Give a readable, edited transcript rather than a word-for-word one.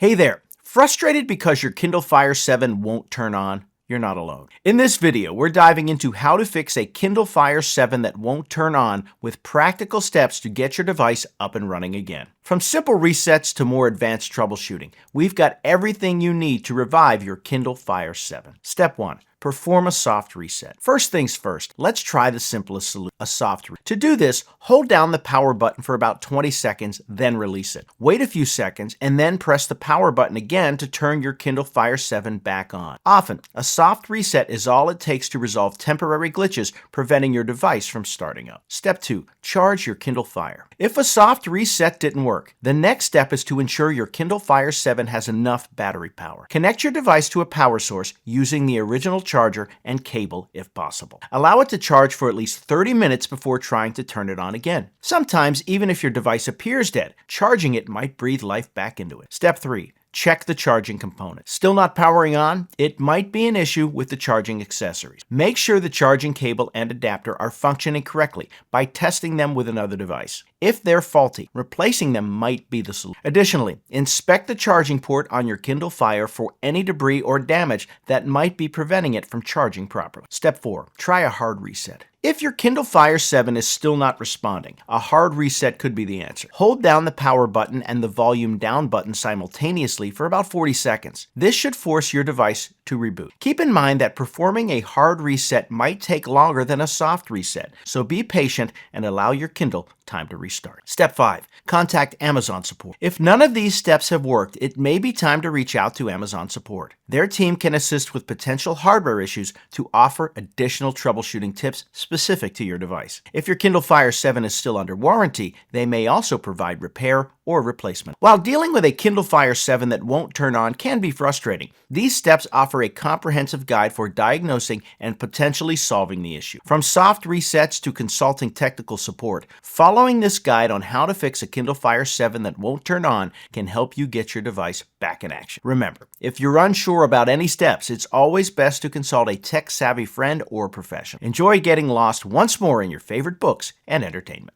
Hey there! Frustrated because your Kindle Fire 7 won't turn on? You're not alone. In this video, we're diving into how to fix a Kindle Fire 7 that won't turn on with practical steps to get your device up and running again. From simple resets to more advanced troubleshooting, we've got everything you need to revive your Kindle Fire 7. Step 1. Perform a soft reset. First things first, let's try the simplest solution, a soft reset. To do this, hold down the power button for about 20 seconds, then release it. Wait a few seconds, and then press the power button again to turn your Kindle Fire 7 back on. Often, a soft reset is all it takes to resolve temporary glitches, preventing your device from starting up. Step 2. Charge your Kindle Fire. If a soft reset didn't work, the next step is to ensure your Kindle Fire 7 has enough battery power. Connect your device to a power source using the original charger and cable if possible. Allow it to charge for at least 30 minutes before trying to turn it on again. Sometimes, even if your device appears dead, charging it might breathe life back into it. Step 3. Check the charging component. Still not powering on? It might be an issue with the charging accessories. Make sure the charging cable and adapter are functioning correctly by testing them with another device. If they're faulty, replacing them might be the solution. Additionally, inspect the charging port on your Kindle Fire for any debris or damage that might be preventing it from charging properly. Step 4. Try a hard reset. If your Kindle Fire 7 is still not responding, a hard reset could be the answer. Hold down the power button and the volume down button simultaneously for about 40 seconds. This should force your device to reboot. Keep in mind that performing a hard reset might take longer than a soft reset, so be patient and allow your Kindle time to restart. Step 5. Contact Amazon support. If none of these steps have worked, it may be time to reach out to Amazon support. Their team can assist with potential hardware issues to offer additional troubleshooting tips specific to your device. If your Kindle Fire 7 is still under warranty, they may also provide repair or replacement. While dealing with a Kindle Fire 7 that won't turn on can be frustrating, these steps offer a comprehensive guide for diagnosing and potentially solving the issue. From soft resets to consulting technical support, following this guide on how to fix a Kindle Fire 7 that won't turn on can help you get your device back in action. Remember, if you're unsure about any steps, it's always best to consult a tech-savvy friend or professional. Enjoy getting lost once more in your favorite books and entertainment.